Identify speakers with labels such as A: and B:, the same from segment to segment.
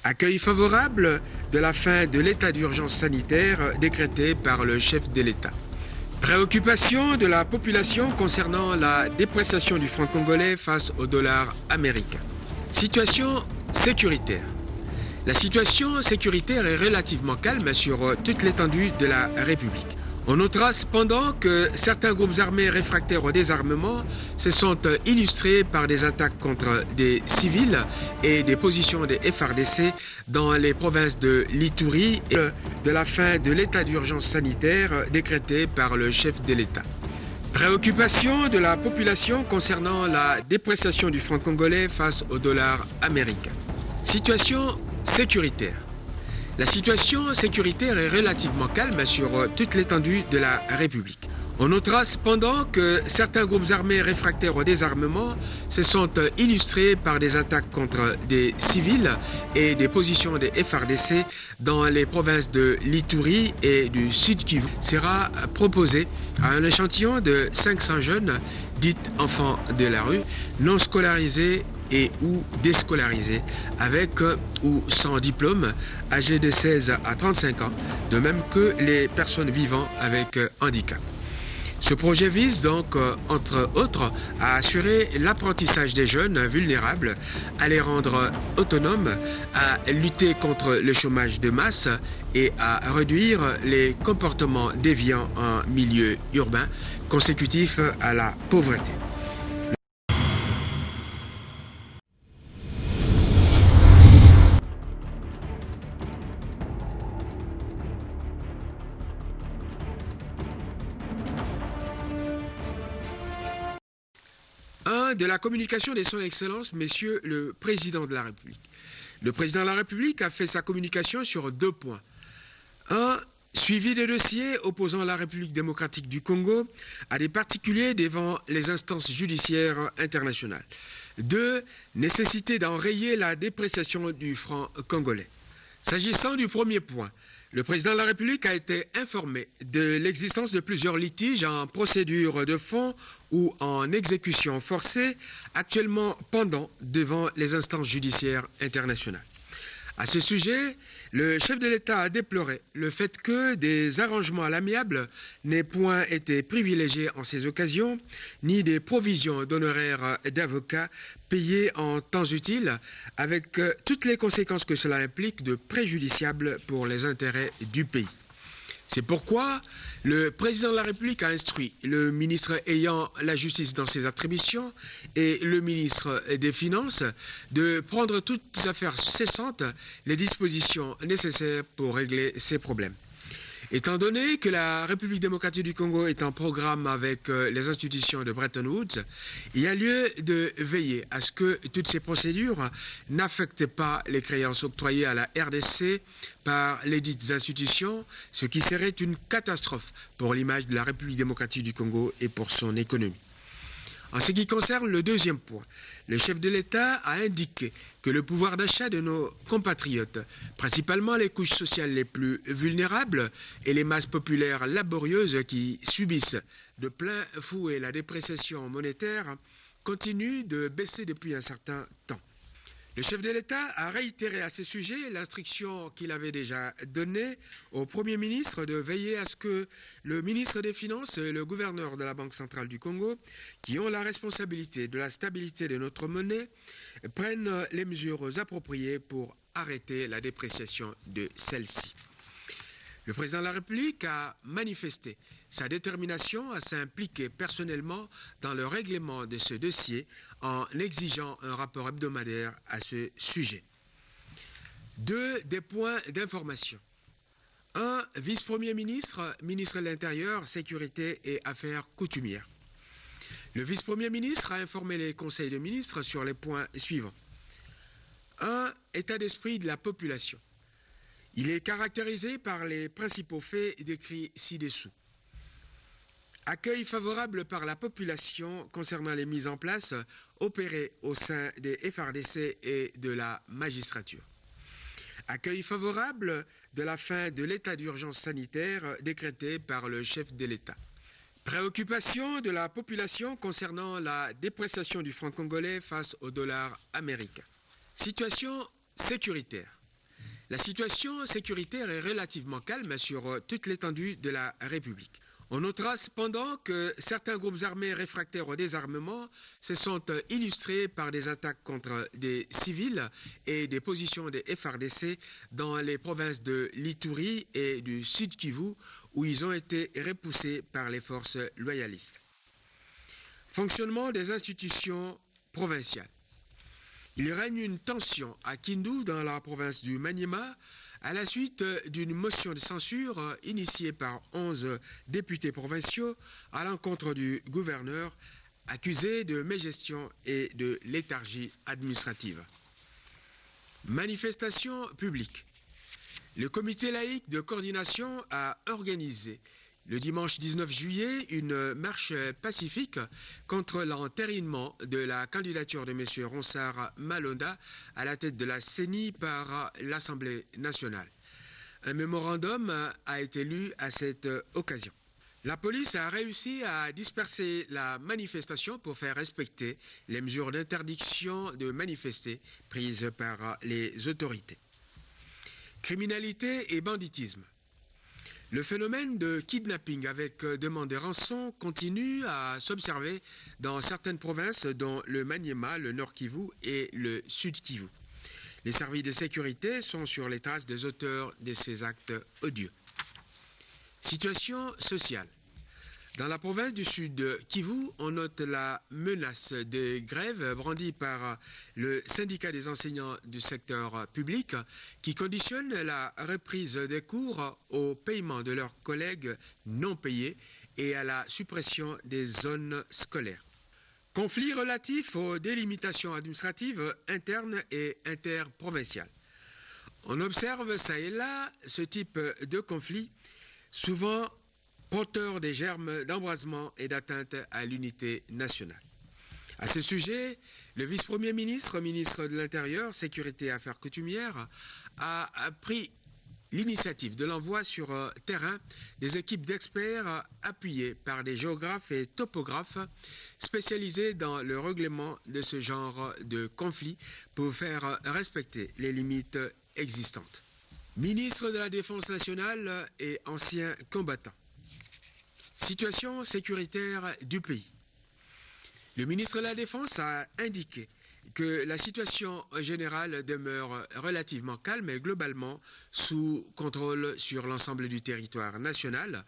A: Accueil favorable de la fin de l'état d'urgence sanitaire décrété par le chef de l'État. Préoccupation de la population concernant la dépréciation du franc congolais face au dollar américain. Situation sécuritaire. La situation sécuritaire est relativement calme sur toute l'étendue de la République. On notera cependant que certains groupes armés réfractaires au désarmement se sont illustrés par des attaques contre des civils et des positions des FARDC dans les provinces de l'Ituri et de la fin de l'état d'urgence sanitaire décrété par le chef de l'État. Préoccupation de la population concernant la dépréciation du franc congolais face au dollar américain. Situation sécuritaire. La situation sécuritaire est relativement calme sur toute l'étendue de la République. On notera cependant que certains groupes armés réfractaires au désarmement se sont illustrés par des attaques contre des civils et des positions des FARDC dans les provinces de l'Ituri et du Sud Kivu. Sera proposé à un échantillon de 500 jeunes, dits enfants de la rue, non scolarisés et ou déscolarisés, avec ou sans diplôme, âgés de 16 à 35 ans, de même que les personnes vivant avec handicap. Ce projet vise donc, entre autres, à assurer l'apprentissage des jeunes vulnérables, à les rendre autonomes, à lutter contre le chômage de masse et à réduire les comportements déviants en milieu urbain consécutifs à la pauvreté. De la communication de son Excellence, Monsieur le Président de la République. Le Président de la République a fait sa communication sur 2 points. 1. Suivi des dossiers opposant la République démocratique du Congo à des particuliers devant les instances judiciaires internationales. 2. Nécessité d'enrayer la dépréciation du franc congolais. S'agissant du premier point, le président de la République a été informé de l'existence de plusieurs litiges en procédure de fond ou en exécution forcée, actuellement pendants devant les instances judiciaires internationales. À ce sujet, le chef de l'État a déploré le fait que des arrangements à l'amiable n'aient point été privilégiés en ces occasions, ni des provisions d'honoraires d'avocats payés en temps utile, avec toutes les conséquences que cela implique de préjudiciables pour les intérêts du pays. C'est pourquoi le président de la République a instruit le ministre ayant la justice dans ses attributions et le ministre des Finances de prendre toutes affaires cessantes les dispositions nécessaires pour régler ces problèmes. Étant donné que la République démocratique du Congo est en programme avec les institutions de Bretton Woods, il y a lieu de veiller à ce que toutes ces procédures n'affectent pas les créances octroyées à la RDC par les dites institutions, ce qui serait une catastrophe pour l'image de la République démocratique du Congo et pour son économie. En ce qui concerne le deuxième point, le chef de l'État a indiqué que le pouvoir d'achat de nos compatriotes, principalement les couches sociales les plus vulnérables et les masses populaires laborieuses qui subissent de plein fouet la dépréciation monétaire, continue de baisser depuis un certain temps. Le chef de l'État a réitéré à ce sujet l'instruction qu'il avait déjà donnée au Premier ministre de veiller à ce que le ministre des Finances et le gouverneur de la Banque centrale du Congo, qui ont la responsabilité de la stabilité de notre monnaie, prennent les mesures appropriées pour arrêter la dépréciation de celle-ci. Le président de la République a manifesté sa détermination à s'impliquer personnellement dans le règlement de ce dossier en exigeant un rapport hebdomadaire à ce sujet. 2. Des points d'information. 1. Vice-premier ministre, ministre de l'Intérieur, Sécurité et Affaires coutumières. Le vice-premier ministre a informé les conseils de ministres sur les points suivants. 1. État d'esprit de la population. Il est caractérisé par les principaux faits décrits ci-dessous. Accueil favorable par la population concernant les mises en place opérées au sein des FARDC et de la magistrature. Accueil favorable de la fin de l'état d'urgence sanitaire décrété par le chef de l'État. Préoccupation de la population concernant la dépréciation du franc congolais face au dollar américain. Situation sécuritaire. La situation sécuritaire est relativement calme sur toute l'étendue de la République. On notera cependant que certains groupes armés réfractaires au désarmement se sont illustrés par des attaques contre des civils et des positions des FARDC dans les provinces de l'Ituri et du Sud Kivu, où ils ont été repoussés par les forces loyalistes. Fonctionnement des institutions provinciales. Il règne une tension à Kindu, dans la province du Maniema, à la suite d'une motion de censure initiée par 11 députés provinciaux à l'encontre du gouverneur, accusé de mégestion et de léthargie administrative. Manifestation publique. Le comité laïque de coordination a organisé le dimanche 19 juillet une marche pacifique contre l'entérinement de la candidature de M. Ronsard Malonda à la tête de la CENI par l'Assemblée nationale. Un mémorandum a été lu à cette occasion. La police a réussi à disperser la manifestation pour faire respecter les mesures d'interdiction de manifester prises par les autorités. Criminalité et banditisme. Le phénomène de kidnapping avec demande de rançon continue à s'observer dans certaines provinces dont le Maniema, le Nord Kivu et le Sud Kivu. Les services de sécurité sont sur les traces des auteurs de ces actes odieux. Situation sociale. Dans la province du Sud Kivu, on note la menace de grève brandie par le syndicat des enseignants du secteur public qui conditionne la reprise des cours au paiement de leurs collègues non payés et à la suppression des zones scolaires. Conflits relatifs aux délimitations administratives internes et interprovinciales. On observe ça et là ce type de conflit, souvent porteur des germes d'embrasement et d'atteinte à l'unité nationale. À ce sujet, le vice-premier ministre, ministre de l'Intérieur, Sécurité et Affaires coutumières, a pris l'initiative de l'envoi sur terrain des équipes d'experts appuyées par des géographes et topographes spécialisés dans le règlement de ce genre de conflit pour faire respecter les limites existantes. Ministre de la Défense nationale et ancien combattant. Situation sécuritaire du pays. Le ministre de la Défense a indiqué que la situation générale demeure relativement calme et globalement sous contrôle sur l'ensemble du territoire national,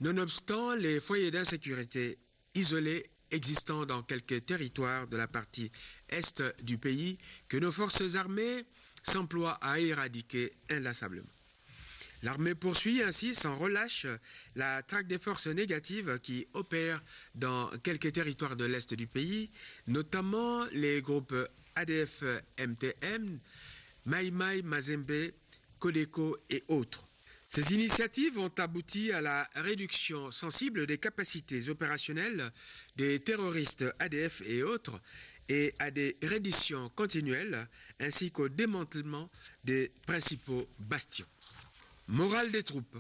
A: nonobstant les foyers d'insécurité isolés existant dans quelques territoires de la partie est du pays que nos forces armées s'emploient à éradiquer inlassablement. L'armée poursuit ainsi sans relâche la traque des forces négatives qui opèrent dans quelques territoires de l'Est du pays, notamment les groupes ADF-MTM, Mai Mai, Mazembe, Codeco et autres. Ces initiatives ont abouti à la réduction sensible des capacités opérationnelles des terroristes ADF et autres et à des redditions continuelles ainsi qu'au démantèlement des principaux bastions. Morale des troupes.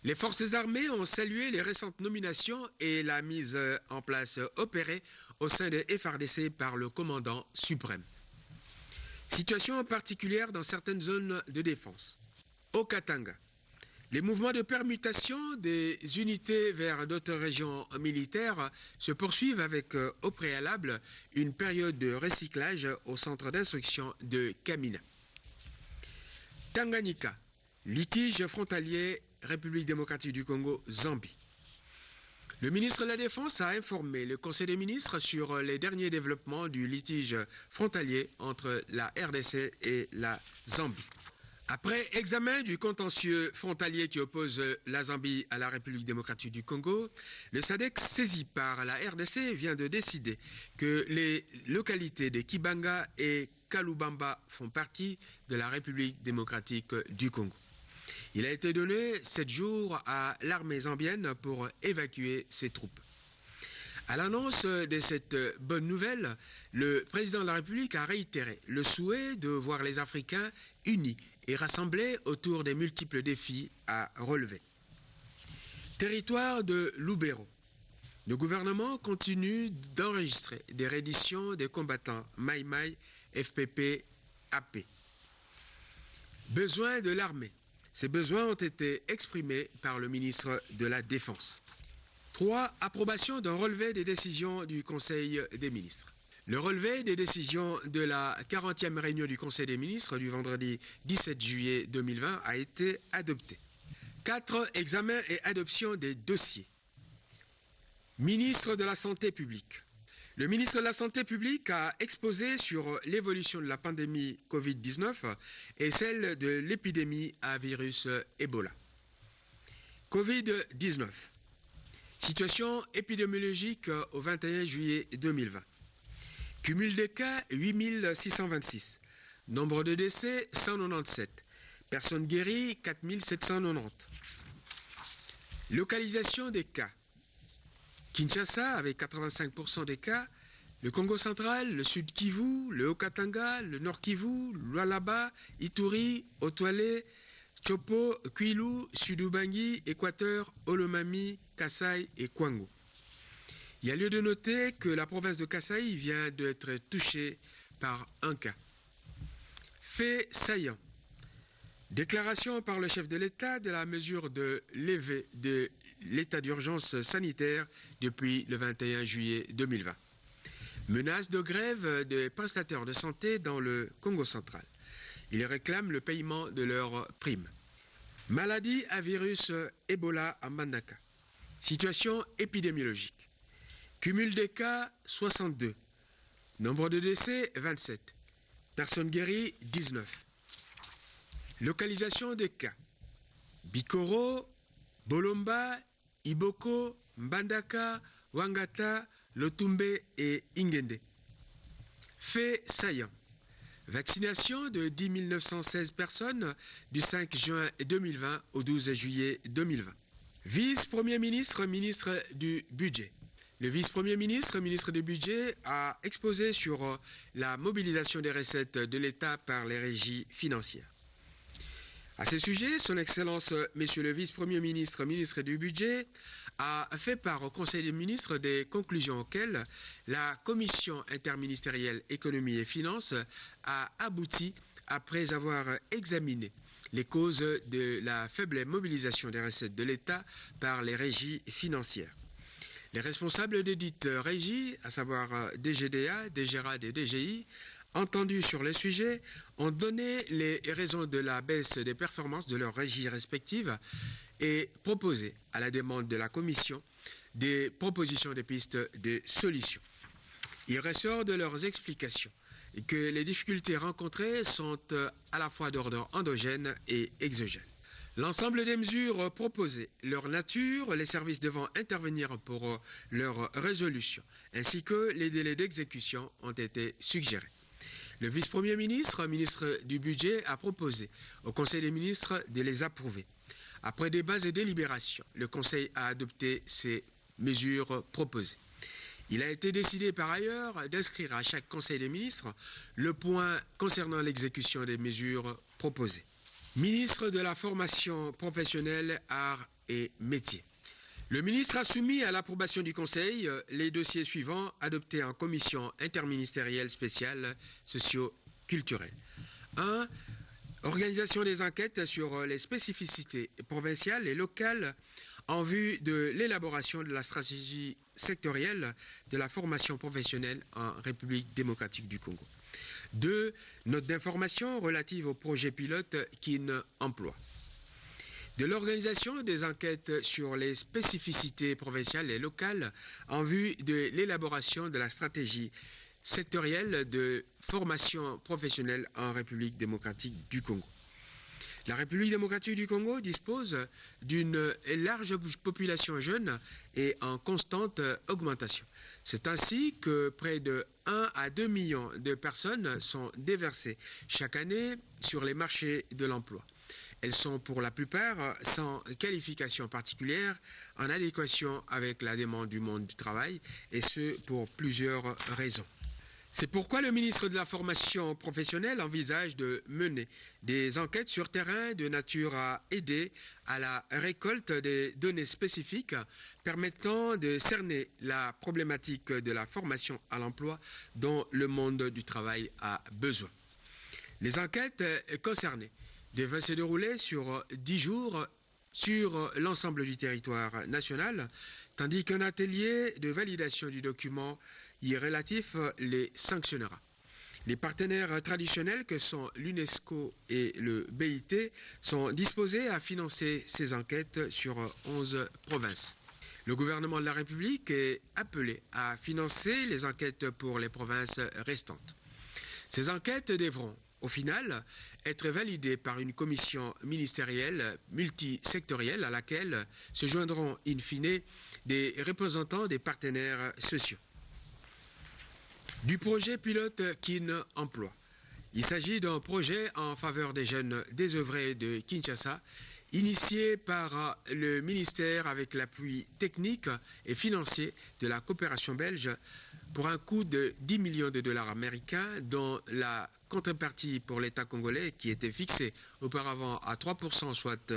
A: Les forces armées ont salué les récentes nominations et la mise en place opérée au sein des FARDC par le commandant suprême. Situation particulière dans certaines zones de défense. Au Katanga, les mouvements de permutation des unités vers d'autres régions militaires se poursuivent avec au préalable une période de recyclage au centre d'instruction de Kamina. Tanganyika. Litige frontalier, République démocratique du Congo, Zambie. Le ministre de la Défense a informé le Conseil des ministres sur les derniers développements du litige frontalier entre la RDC et la Zambie. Après examen du contentieux frontalier qui oppose la Zambie à la République démocratique du Congo, le SADC saisi par la RDC vient de décider que les localités de Kibanga et Kalubamba font partie de la République démocratique du Congo. Il a été donné 7 jours à l'armée zambienne pour évacuer ses troupes. À l'annonce de cette bonne nouvelle, le président de la République a réitéré le souhait de voir les Africains unis et rassemblés autour des multiples défis à relever. Territoire de Lubero. Le gouvernement continue d'enregistrer des redditions des combattants Mai Mai, FPP, AP. Besoins de l'armée. Ces besoins ont été exprimés par le ministre de la Défense. 3. Approbation d'un relevé des décisions du Conseil des ministres. Le relevé des décisions de la 40e réunion du Conseil des ministres du vendredi 17 juillet 2020 a été adopté. 4. Examen et adoption des dossiers. Ministre de la Santé publique. Le ministre de la Santé publique a exposé sur l'évolution de la pandémie Covid-19 et celle de l'épidémie à virus Ebola. Covid-19. Situation épidémiologique au 21 juillet 2020. Cumul des cas 8626. Nombre de décès 197. Personnes guéries 4790. Localisation des cas. Kinshasa avec 85% des cas, le Congo central, le Sud Kivu, le Haut-Katanga, le Nord Kivu, Lualaba, Ituri, Otoile, Chopo, Kwilu, Sud-Ubangi, Équateur, Olomami, Kasaï et Kwango. Il y a lieu de noter que la province de Kasaï vient d'être touchée par un cas. Fait saillant. Déclaration par le chef de l'État de la mesure de levée de l'état d'urgence sanitaire depuis le 21 juillet 2020. Menace de grève des prestataires de santé dans le Congo central. Ils réclament le paiement de leurs primes. Maladie à virus Ebola à Mbandaka. Situation épidémiologique. Cumul des cas 62. Nombre de décès 27. Personnes guéries 19. Localisation des cas. Bikoro, Bolomba, Iboko, Mbandaka, Wangata, Lotumbe et Ingende. Fait saillant. Vaccination de 10 916 personnes du 5 juin 2020 au 12 juillet 2020. Vice-premier ministre, ministre du Budget. Le vice-premier ministre, ministre du Budget, a exposé sur la mobilisation des recettes de l'État par les régies financières. À ce sujet, son Excellence, Monsieur le Vice-Premier ministre, ministre du Budget, a fait part au Conseil des ministres des conclusions auxquelles la Commission interministérielle économie et finances a abouti après avoir examiné les causes de la faible mobilisation des recettes de l'État par les régies financières. Les responsables des dites régies, à savoir DGDA, DGRAD et DGI, entendus sur le sujet, ont donné les raisons de la baisse des performances de leurs régies respectives et proposé, à la demande de la Commission, des propositions de pistes de solutions. Il ressort de leurs explications que les difficultés rencontrées sont à la fois d'ordre endogène et exogène. L'ensemble des mesures proposées, leur nature, les services devant intervenir pour leur résolution, ainsi que les délais d'exécution ont été suggérés. Le vice-premier ministre, ministre du Budget, a proposé au Conseil des ministres de les approuver. Après débats et délibérations, le Conseil a adopté ces mesures proposées. Il a été décidé par ailleurs d'inscrire à chaque Conseil des ministres le point concernant l'exécution des mesures proposées. Ministre de la Formation professionnelle, arts et métiers. Le ministre a soumis à l'approbation du Conseil les dossiers suivants adoptés en commission interministérielle spéciale socio-culturelle. 1. Organisation des enquêtes sur les spécificités provinciales et locales en vue de l'élaboration de la stratégie sectorielle de la formation professionnelle en République démocratique du Congo. 2. Note d'information relative au projet pilote KIN Emploi. De l'organisation des enquêtes sur les spécificités provinciales et locales en vue de l'élaboration de la stratégie sectorielle de formation professionnelle en République démocratique du Congo. La République démocratique du Congo dispose d'une large population jeune et en constante augmentation. C'est ainsi que près de 1 à 2 millions de personnes sont déversées chaque année sur les marchés de l'emploi. Elles sont pour la plupart sans qualification particulière, en adéquation avec la demande du monde du travail, et ce pour plusieurs raisons. C'est pourquoi le ministre de la Formation professionnelle envisage de mener des enquêtes sur terrain de nature à aider à la récolte des données spécifiques permettant de cerner la problématique de la formation à l'emploi dont le monde du travail a besoin. Les enquêtes concernées devrait se dérouler sur 10 jours sur l'ensemble du territoire national, tandis qu'un atelier de validation du document y relatif les sanctionnera. Les partenaires traditionnels que sont l'UNESCO et le BIT sont disposés à financer ces enquêtes sur 11 provinces. Le gouvernement de la République est appelé à financer les enquêtes pour les provinces restantes. Ces enquêtes devront, au final, être validées par une commission ministérielle multisectorielle à laquelle se joindront in fine des représentants des partenaires sociaux. Du projet pilote Kin Emploi. Il s'agit d'un projet en faveur des jeunes désœuvrés de Kinshasa, initié par le ministère avec l'appui technique et financier de la coopération belge pour un coût de 10 millions de dollars américains, dont la contrepartie pour l'État congolais, qui était fixée auparavant à 3%, soit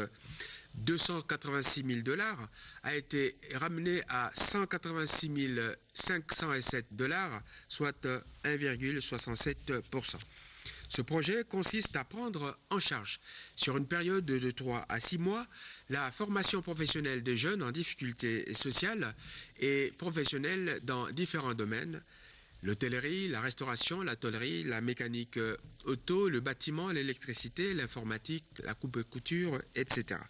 A: 286 000 dollars, a été ramenée à 186 507 dollars, soit 1,67%. Ce projet consiste à prendre en charge, sur une période de 3 à 6 mois, la formation professionnelle des jeunes en difficulté sociale et professionnelle dans différents domaines: l'hôtellerie, la restauration, la tôlerie, la mécanique auto, le bâtiment, l'électricité, l'informatique, la coupe et couture, etc.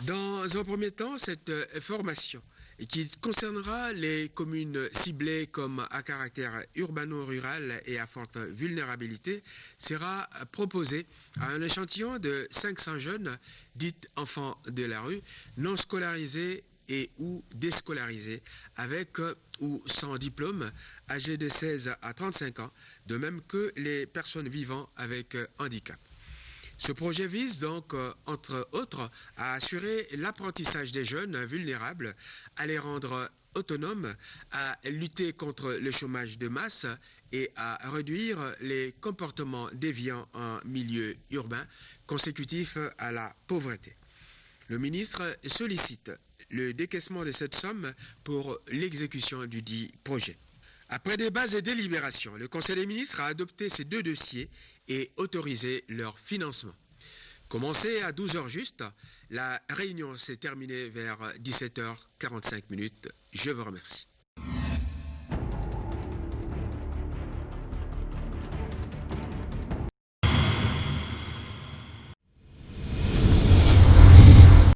A: Dans un premier temps, cette formation, qui concernera les communes ciblées comme à caractère urbano-rural et à forte vulnérabilité, sera proposée à un échantillon de 500 jeunes, dits enfants de la rue, non scolarisés et ou déscolarisés, avec ou sans diplôme, âgés de 16 à 35 ans, de même que les personnes vivant avec handicap. Ce projet vise donc, entre autres, à assurer l'apprentissage des jeunes vulnérables, à les rendre autonomes, à lutter contre le chômage de masse et à réduire les comportements déviants en milieu urbain consécutifs à la pauvreté. Le ministre sollicite le décaissement de cette somme pour l'exécution du dit projet. Après débats et délibérations, le Conseil des ministres a adopté ces deux dossiers et autorisé leur financement. Commencé à 12 h juste, la réunion s'est terminée vers 17 h 45. Je vous remercie.